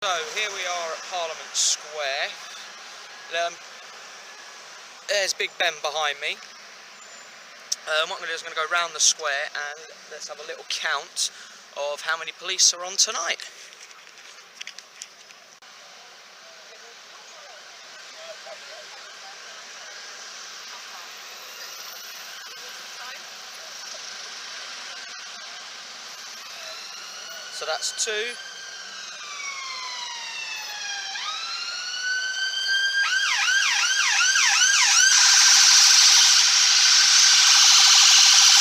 So here we are at Parliament Square. There's Big Ben behind me. What I'm going to do is I'm going to go round the square and let's have a little count of how many police are on tonight. So that's 2.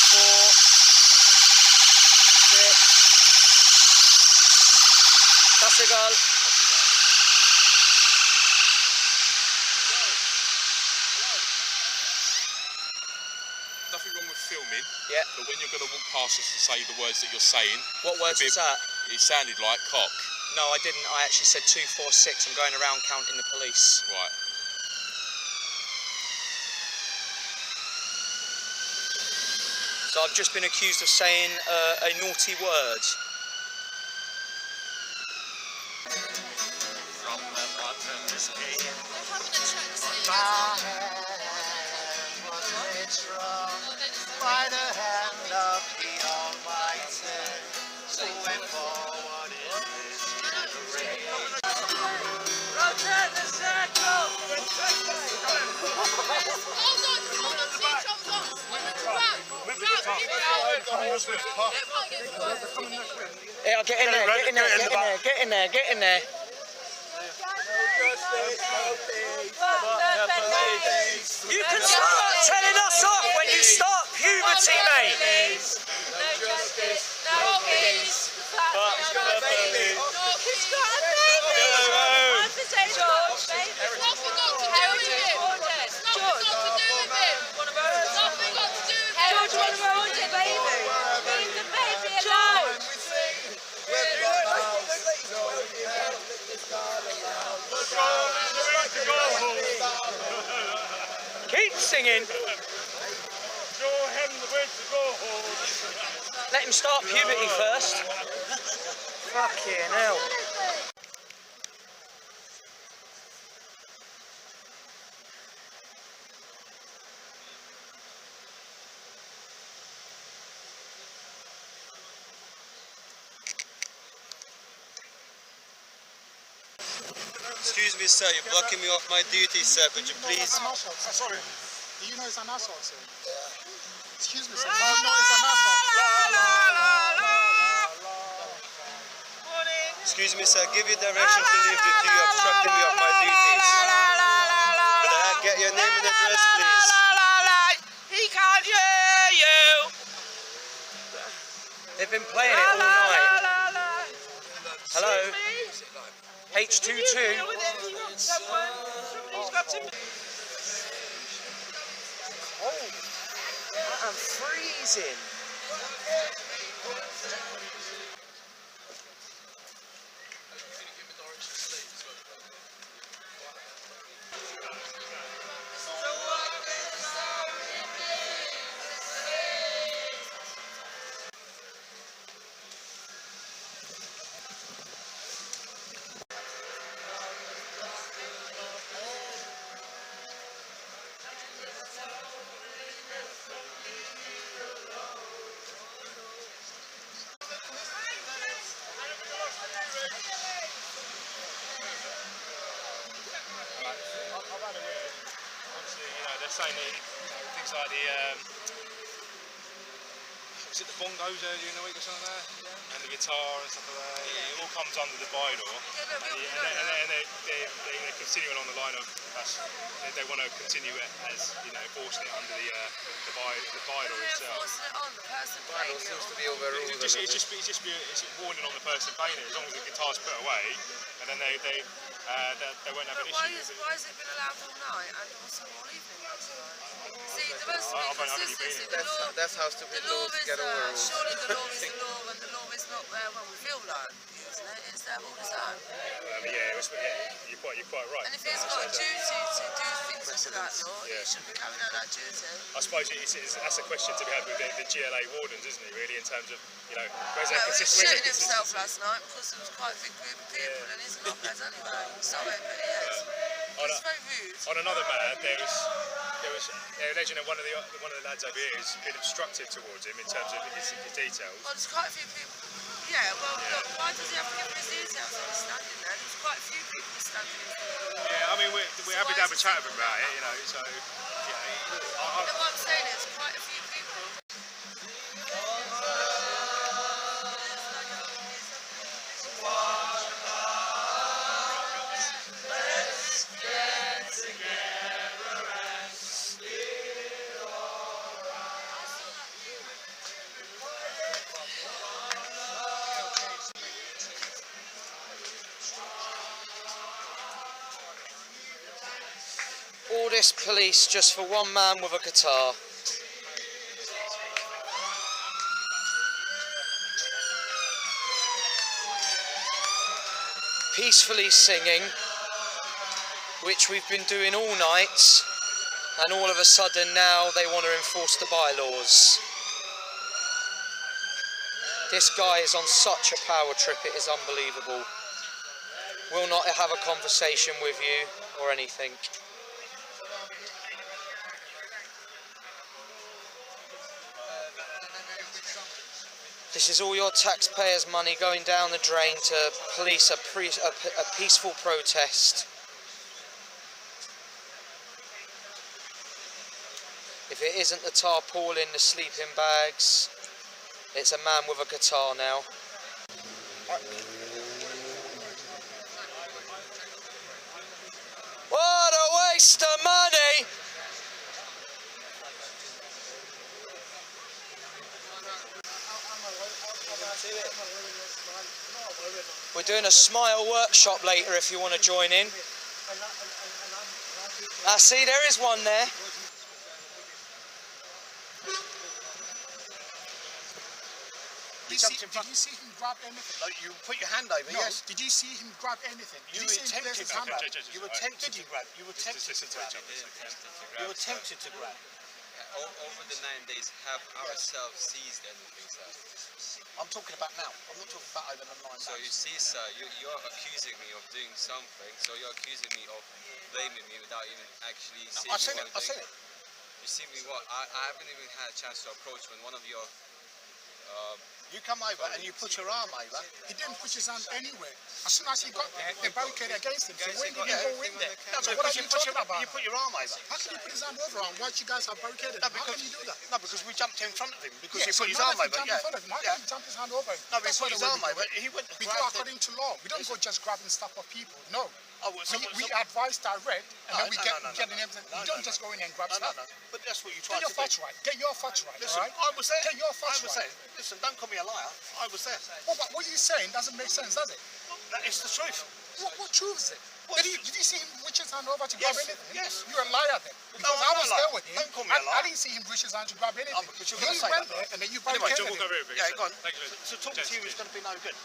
4, 6. That's a goal. Nothing wrong with filming. Yeah. But when you're going to walk past us and say the words that you're saying, What words was that? it sounded like cock. No, I didn't. I actually said 2, 4, 6. I'm going around counting the police. Right. So I've just been accused of saying a naughty word. From the bottomless pit, My hand was made strong by the hand of the Almighty. Moving forward in this generation. Rotate the circle! Yeah, get in there, get in there, get in there, get in there, get in there. You can start telling us off when you start puberty, mate. No justice, no peace. But he's got a baby. He's got a baby. I'm the same George. It's nothing got to do with him. It's nothing got to do with him. It's nothing got to do with him. George, what about the baby? Leave the baby alone. Keep singing. Show him the way to go home. Let him start puberty first. Fucking hell. Excuse me, sir, you're blocking me off my duty, sir. Could you please? Sorry. Do you know it's an asshole, sir? Excuse me, sir. Do you know it's an asshole? Excuse me, sir. Give you direction to leave the queue. You're obstructing me of my duties. Could I get your name and address, please? He can't hear you. They've been playing it all night. Hello? H22. Somebody's got to. Oh, I'm freezing. I've had a word. Obviously, they're saying that things like was it the bongos earlier in the week or something like that? Yeah. And the guitar and stuff like that. Yeah. It all comes under the bylaw. And they're continuing on the line of they want to continue it as enforcing it under the bylaw itself. The bylaw seems to be overruled. It's warning on the person playing it as long as the guitar's put away, and then they won't have an issue. Why has it been allowed all night and also all evening? See, there must be consistency. That's how stupid laws get overruled. Surely the law is the law, and the law is not there when we feel like using it. It's there all the time. Yeah, you're quite right. And if he's got a duty to do things under that law, he should be carrying out that duty. I suppose that's a question to be had with the GLA wardens, isn't it? Really, in terms of where's that He was consistency? shooting himself last night because there was quite a big group of people, and he's not bad anyway. Sorry, but he is. It's very rude. On another matter, there was they're alleging that one of the lads over here has been obstructive towards him in terms of his details. Well, there's quite a few people. Yeah, well, look, why does he have to give his details when he's standing there? There's quite a few people standing there. Yeah, I mean, we're happy to have a chat with him about it, so, What I'm saying is, quite a few people. All this police just for one man with a guitar. Peacefully singing, which we've been doing all night, and all of a sudden now they want to enforce the bylaws. This guy is on such a power trip, it is unbelievable. Will not have a conversation with you or anything. This is all your taxpayers' money going down the drain to police a peaceful protest. If it isn't the tarpaulin, the sleeping bags, it's a man with a guitar now. What a waste of money! We're doing a smile workshop later if you want to join in. See, there is one there. Did you see him grab anything? Like, you put your hand over, No. yes. Did you see him grab anything? Did You you see him attempted place his to hand grab. up? You were tempted to grab. You were tempted to grab. You were tempted to grab. Over the 9 days, have ourselves seized anything, sir? I'm talking about now. I'm not talking about over the 9 So you days. see, sir, you're accusing me of doing something, so you're accusing me of blaming me without even actually seeing I've seen what it. I'm I've seen doing. it. You see me what? I haven't even had a chance to approach when one of your You come over and you put your arm over. He didn't put his hand anywhere. As soon as he got there, they barricaded against him. So when did he got go in there? So So what are because you put talking about? You put your arm over. How can you put his hand over and watch you guys have barricaded him? How can you do that? No, because we jumped in front of him because he Yeah, put so his now arm that he over. jumped in front of him, how can he jump his hand over him? No, but he That's put not his the way arm we do over. it. He went and We go grabbed it. according to law. We don't go just grabbing stuff of people. No. Oh, well, We advise direct, and then we get the names. We don't just go in and grab No, stuff. no. But that's what you Get tried your to do. facts right. Get your facts right. Listen, All right? I was there. Get your I facts was right. there. Listen, don't call me a liar. I was there. Well, what you're saying doesn't make sense, does it? That is the truth. What truth is it? What- Did you see him reach his hand over to Yes, grab anything? yes. You're a liar then. Because I'm I not was a liar. there with him. Don't call me a liar. I didn't see him reach his hand to grab anything. Oh, because you're He gonna only say went that. there and then you Anyway, barricaded John, walk over him. here. Yeah, go on. Thank you. So talking to you is going to be no good.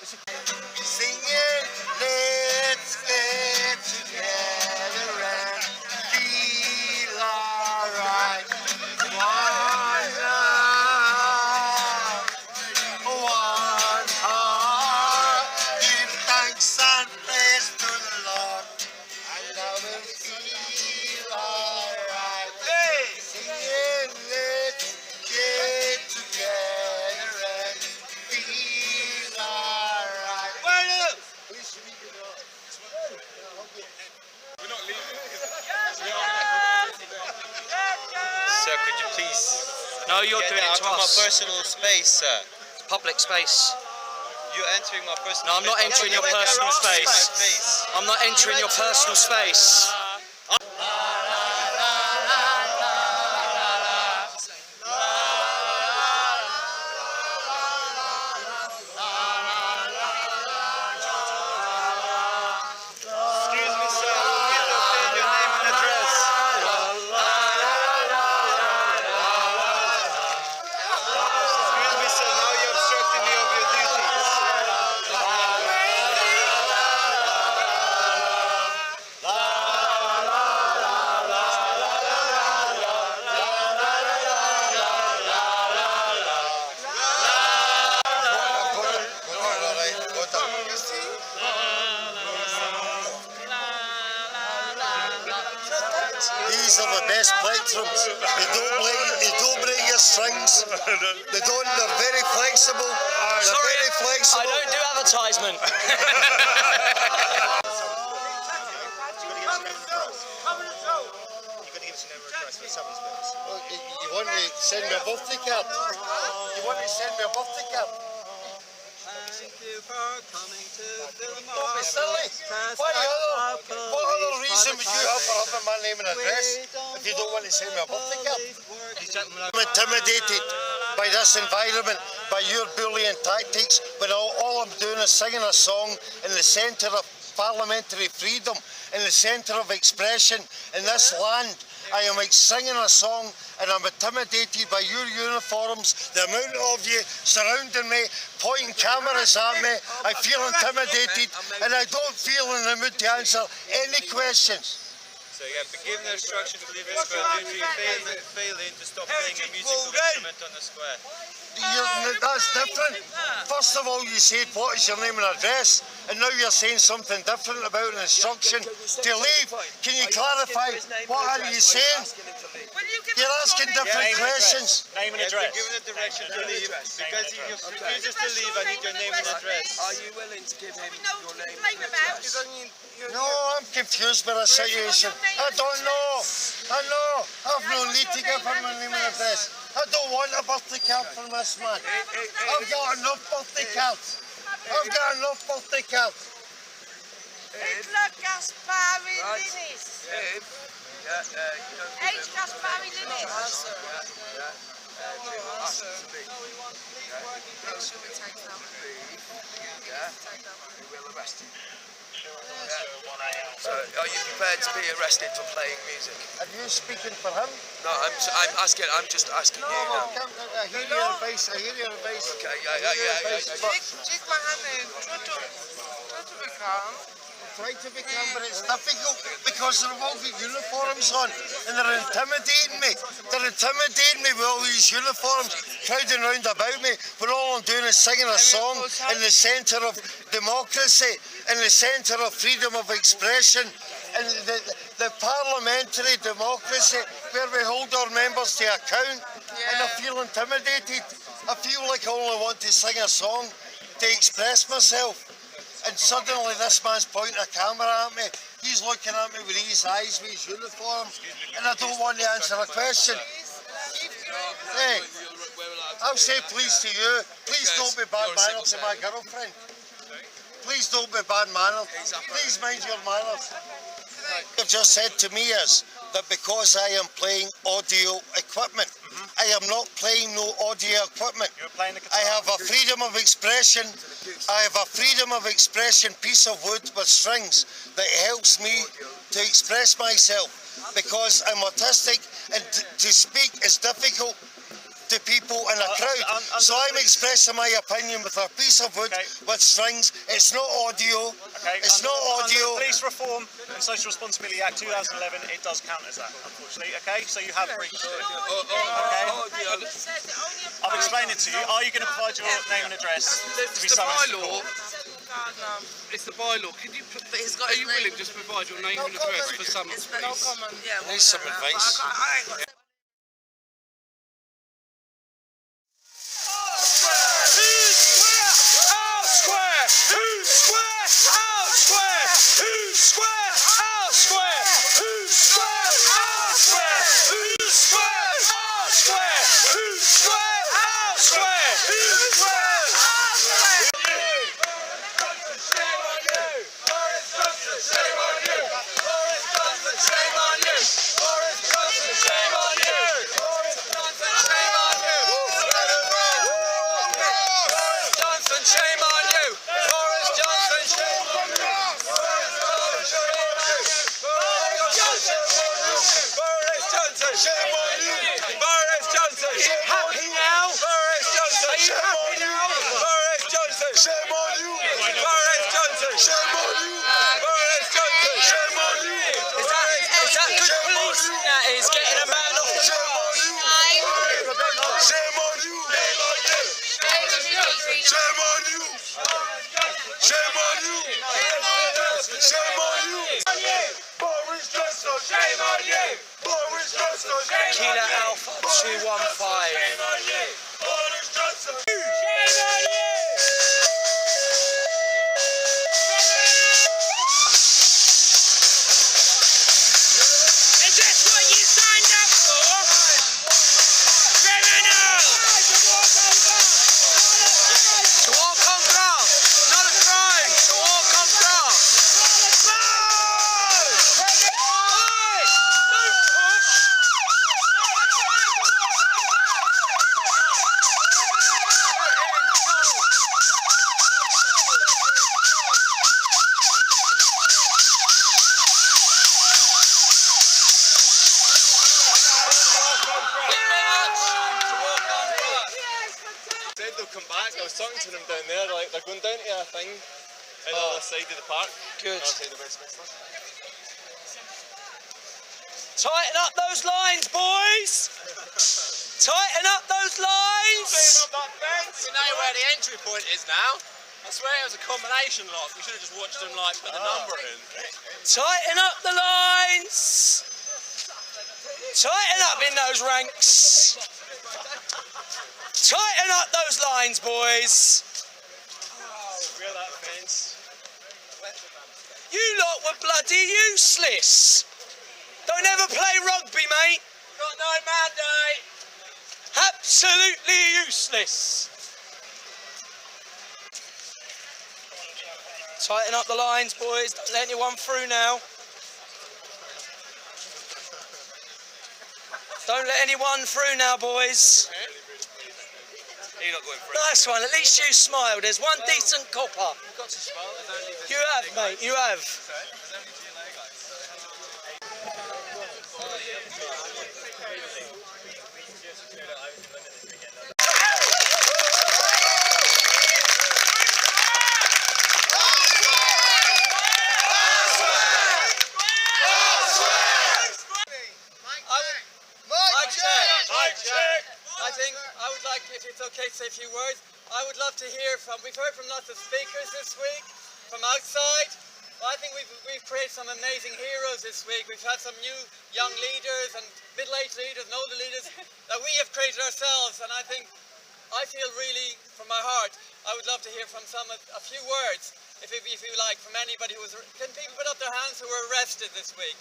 Singing, let's get together and feel alright. One love, one heart. Give thanks and praise to the Lord, and I will feel alright. Hey, singing, let's get together and feel alright. Sir, could you please No, you're get doing it out to of my us. personal space, sir? Public space. You're entering my personal No, I'm not space. entering your Get personal out of my space. face. I'm not entering your personal space. Excuse me, sir. We need to obtain your name and address. Excuse me, sir. Now you're obstructing me of your duties. These are the best plectrums. They don't break your strings. They're very flexible. They're very flexible. I don't do advertisement. You want to send me a birthday card? You want to send me a birthday card? Thank you for coming to Fillmore. Don't be silly. What other reason would you have for having my name and address if you don't want to send me a birthday card? I'm intimidated by this environment, by your bullying tactics, when all I'm doing is singing a song in the centre of parliamentary freedom, in the centre of expression in this land. I am singing a song and I'm intimidated by your uniforms, the amount of you surrounding me, pointing cameras at me. I feel intimidated and I don't feel in the mood to answer any questions. So you have been given the instruction to leave this square due to failing to stop playing a musical instrument on the square. That's different. First of all, you said what is your name and address, and now you're saying something different about an instruction to leave. Can you clarify what are you saying? You're asking different questions. Name and You've address. been given the direction to leave because he refuses to leave. I need your name and address. Are you willing to give him your name and address? No, I'm confused by the situation. I don't know. I know. I've no need to give him my name and address. I don't want a birthday card from this man. I've got enough birthday cards. I've got enough birthday cards. Hitler Gaspari Linis. H. Gaspari Linis. So, are you prepared to be arrested for playing music? Are you speaking for him? No, I'm just asking you now. I hear your advice. I hear your advice. Okay, yeah. Take my hand in. Try to be calm. Try to be calm, but it's difficult because they've all got uniforms on and they're intimidating me. They're intimidating me with all these uniforms crowding round about me when all I'm doing is singing a song in the centre of democracy, in the centre of freedom of expression, in the parliamentary democracy where we hold our members to account. And I feel intimidated. I feel like I only want to sing a song to express myself. And suddenly this man's pointing a camera at me. He's looking at me with his eyes, with his uniform, and I don't want to answer a question. Hey, I'll say please to you. Please don't be bad mannered to my girlfriend. Please don't be bad mannered. Please mind your manners. What you've just said to me is that because I am playing audio equipment, I am not playing no audio equipment. I have a freedom of expression. I have a freedom of expression piece of wood with strings that helps me to express myself because I'm autistic and to speak is difficult to people in a crowd. So I'm expressing my opinion with a piece of wood with strings. It's not audio. It's not audio. Under the Police Reform and Social Responsibility Act 2011, it does count as that, unfortunately. Okay, so you have breached it. Okay. I've explained it to you. Are you going to provide your name and address to be summoned to court? It's the bylaw. Can you? Are you willing just to provide your name and address for summons, please? No comment. Yeah. Need some advice. Shame on you! Boris Johnson! Shame on you! Boris Johnson! Kilo Alpha 215. Come back. I was talking to them down there. Like they're going down to a thing on the other side of the park. Good. Outside of Westminster. Tighten up those lines, boys! Tighten up those lines! We know where the entry point is now. I swear it was a combination lock. We should have just watched them like put the number in. Tighten up the lines! Tighten up in those ranks! Tighten up those lines, boys! Where that fence? You lot were bloody useless! Don't ever play rugby, mate! Got no mandate! Absolutely useless! Tighten up the lines, boys. Don't let anyone through now. Don't let anyone through now, boys. You're not going for it. Nice one. At least you smiled. There's one decent copper. You've got to smile. There's only the You have, mate. You have. There's only GLA guys. I think I would like, if it's okay to say a few words, I would love to hear from, we've heard from lots of speakers this week, from outside. I think we've created some amazing heroes this week. We've had some new young leaders and middle-aged leaders and older leaders that we have created ourselves, and I think, I feel really, from my heart, I would love to hear from a few words, if you like, from anybody who was, can people put up their hands who were arrested this week?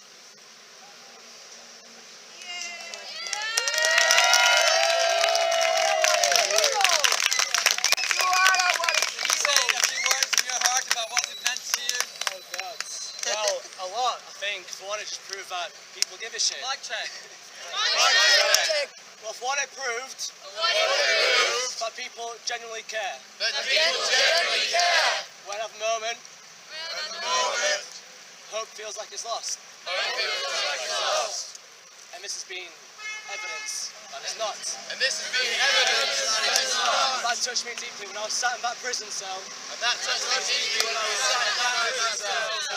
Well, a lot, I think. For one, it just proved that people give a shit. Mic check. Well, for one, it proved that people genuinely care. When at the moment, hope feels like it's lost. And this has been evidence that it's not. That touched me deeply when I was sat in that prison cell. It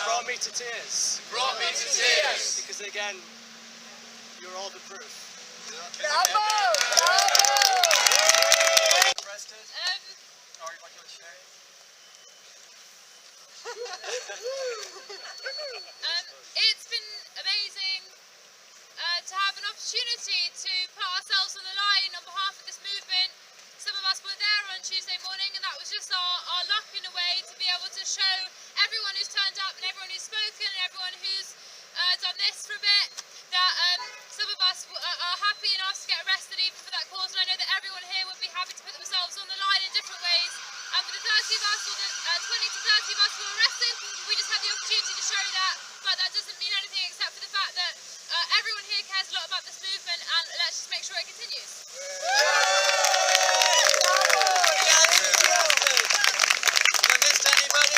brought me to tears. Because again, you're all the proof. Arrested. Or if I can share it. It's been amazing to have an opportunity to put ourselves on the line on behalf of this movement. Some of us were there on Tuesday morning, and that was just our luck in a way to be able to show everyone who's turned up and everyone who's spoken and everyone who's done this for a bit that some of us are happy enough to get arrested even for that cause, and I know that everyone here would be happy to put themselves on the line in different ways. And for the 30 of us, or the 20 to 30 of us who were arrested, we just had the opportunity to show that, but that doesn't mean anything except for the fact that everyone here cares a lot about this movement, and let's just make sure it continues. Have I missed anybody?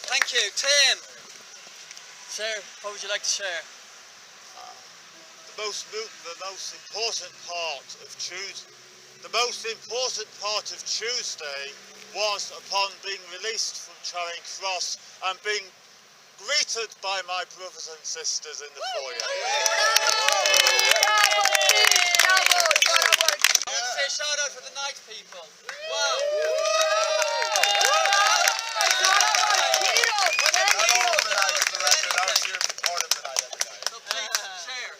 Thank you. Tim. Share, what would you like to share? The most important part of Tuesday was upon being released from Charing Cross and being greeted by my brothers and sisters in the foyer. I want to say a shout out for the night people. Wow. So please share.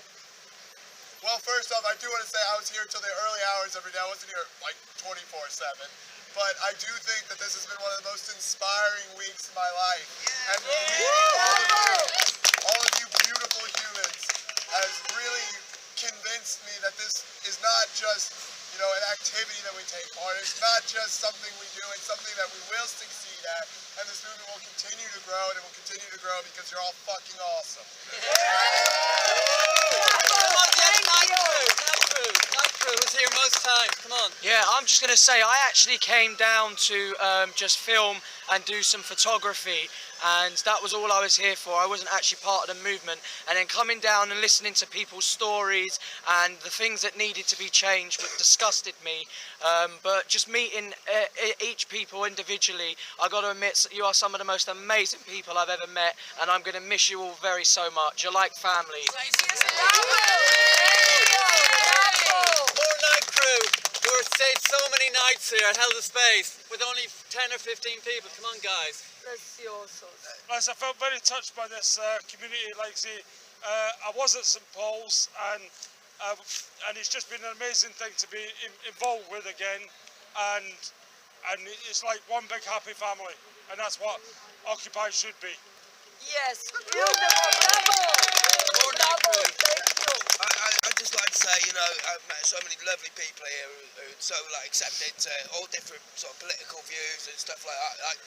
wasn't here like 24/7. But I do think that this has been one of the most inspiring weeks of my life. And all of you beautiful humans has really convinced me that this is not just, you know, an activity that we take part in. It's not just something we do. It's something that we will succeed at. And this movement will continue to grow, and it will continue to grow because you're all fucking awesome. Night crew was here most times. Come on. Yeah, I'm just going to say I actually came down to just film and do some photography, and that was all I was here for. I wasn't actually part of the movement, and then coming down and listening to people's stories and the things that needed to be changed disgusted me. But just meeting each people individually, I got to admit, you are some of the most amazing people I've ever met, and I'm going to miss you all very so much. You're like family. More night crew who have stayed so many nights here and held the space with only 10 or 15 people. Come on, guys. Yes, I felt very touched by this community. Like, see, I was at St Paul's, and it's just been an amazing thing to be involved with again, and it's like one big happy family, and that's what Occupy should be. Yes, beautiful, bravo! I'd just like to say, you know, I've met so many lovely people here who so like accepted all different sort of political views and stuff like that.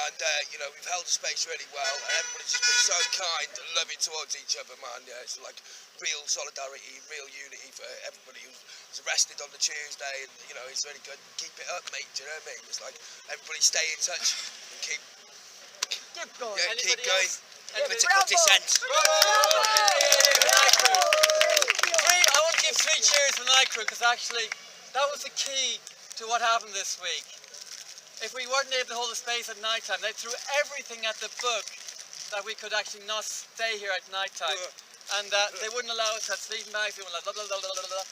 And you know, we've held the space really well, and everybody's just been so kind and loving towards each other, man. Yeah, it's like real solidarity, real unity for everybody who was arrested on the Tuesday, and you know, it's really good. Keep it up, mate. Do you know what I mean? It's like everybody stay in touch and keep going. Yeah, keep Anybody going. else? Political dissent. I want to give 3 cheers for the night crew, because actually that was the key to what happened this week. If we weren't able to hold the space at night time, they threw everything at the book that we could actually not stay here at night time. And they wouldn't allow us to have sleeping bags, they were like blah, blah, blah, blah, blah, blah.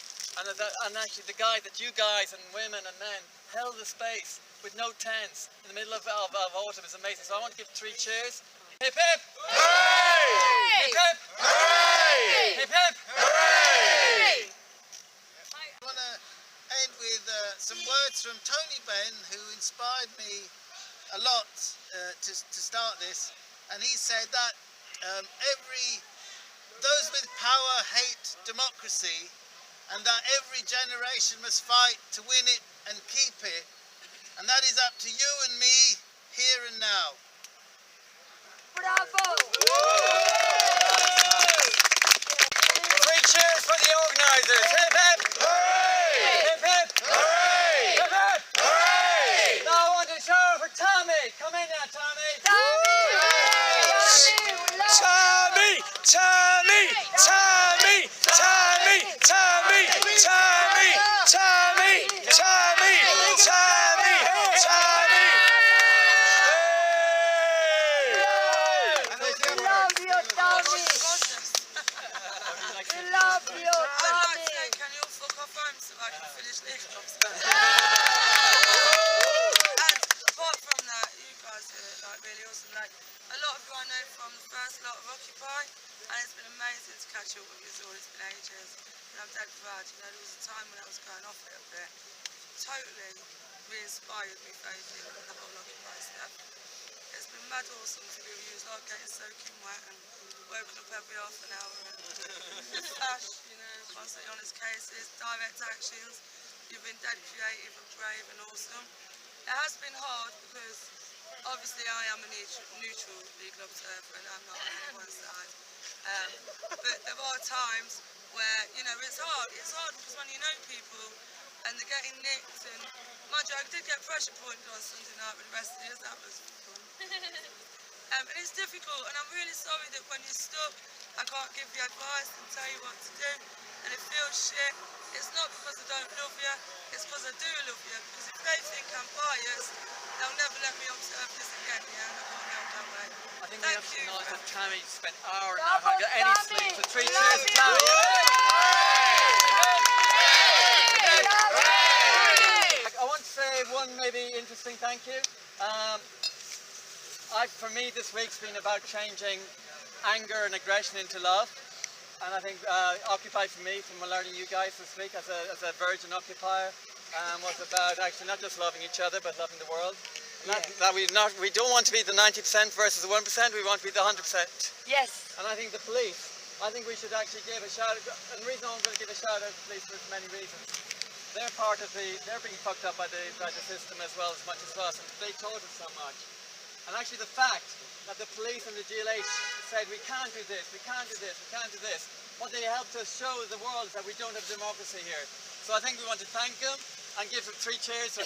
And actually the guy that you guys and women and men held the space with no tents in the middle of autumn is amazing. So I want to give 3 cheers. Hip hip! Hooray! Hip hip! Hooray! Hip hip! Hooray! I want to end with some words from Tony Benn, who inspired me a lot to start this. And he said that those with power hate democracy, and that every generation must fight to win it and keep it. And that is up to you and me, here and now. Bravo! 3 cheers for the organisers. Hip hip! Hooray! Hip hip! Hooray! Hip hip! Hooray! Now I want to show for Tommy. Come in now, Tommy. Tommy! Tommy! Tommy! Tommy! Tommy! Tommy! Tommy! Tommy! Tommy! Tommy! Can you all fuck off home so I can finish this? And apart from that, you guys are like really awesome. Like a lot of you I know from the first lot of Occupy, and it's been amazing to catch up with you all. It's been ages, and I'm dead glad. You know, there was a time when I was going off it a bit. Totally re-inspired me faith in the whole Occupy stuff. It's been mad awesome to be with you. It's like getting soaking wet and woken up every half an hour and flash, you know, constantly on his cases, direct actions. You've been dead creative and brave and awesome. It has been hard because obviously I am a neutral legal observer and I'm not on anyone's side. But there are times where, you know, it's hard. It's hard because when you know people and they're getting nicked, and mind you, I did get pressure pointed on Sunday night with the rest of you, that was fun. And it's difficult, and I'm really sorry that when you're stuck, I can't give you advice and tell you what to do, and it feels shit. It's not because I don't love you, it's because I do love you, because if they think I'm biased, they'll never let me observe this again, yeah, and I can't help that way. I think we have to acknowledge that Tammy spent hours and hours without getting any sleep, so 3 cheers to Tammy. I want to say one maybe interesting thank you. For me this week's been about changing anger and aggression into love, and I think Occupy for me, from learning you guys this week as a virgin occupier, was about actually not just loving each other but loving the world. And that we don't want to be the 90% versus the 1%, we want to be the 100%. Yes. And I think the police, I think we should actually give a shout out, and the reason I'm going to give a shout out to the police for many reasons. They're being fucked up by the system as well as much as us, and they taught us so much. And actually the fact that the police and the GLH said we can't do this, we can't do this, we can't do this, what they helped us show the world is that we don't have democracy here. So I think we want to thank them and give them 3 cheers. So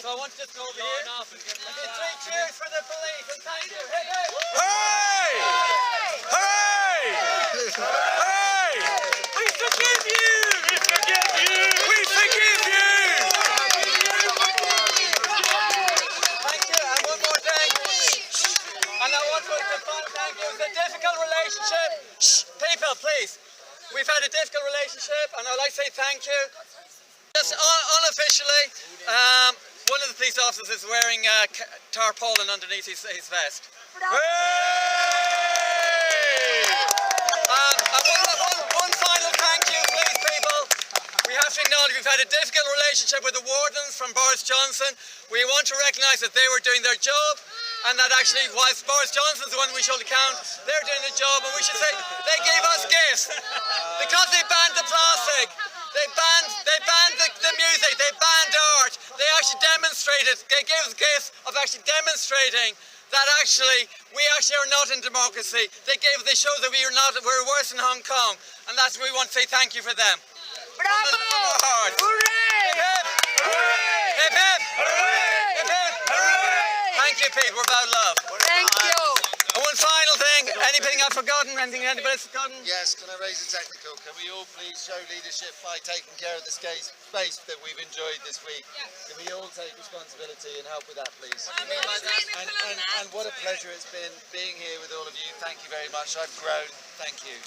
I want to just go over here and give 3 cheers for the police and thank you. Hey, hey! Hooray! Hooray! We forgive you! We forgive you! We forgive you! Thank you, and one more thing. And I want to thank you. It's a difficult relationship. Shh, people, please. We've had a difficult relationship, and I'd like to say thank you. Just unofficially, one of the police officers is wearing tarpaulin underneath his vest. One final thank you, please, people. We have to acknowledge we've had a difficult relationship with the wardens from Boris Johnson. We want to recognise that they were doing their job, and that actually, whilst Boris Johnson's the one we should account, they're doing the job, and we should say they gave us gifts because they banned the plastic. They banned the music, they banned art, they actually demonstrated, they gave us gifts of actually demonstrating that actually, we actually are not in democracy. They showed that we're worse than Hong Kong, and that's what we want to say thank you for them. Bravo! Hooray! Hip hip! Hooray! Hip hip! Hooray! Hip hip! Hooray! Thank you, people, we're about love. Thank you. And one final thing, anything I've forgotten, anything anybody's forgotten? Yes, can I raise a technical? Can we all please show leadership by taking care of the space that we've enjoyed this week? Can we all take responsibility and help with that, please? And what a pleasure it's been being here with all of you. Thank you very much. I've grown. Thank you.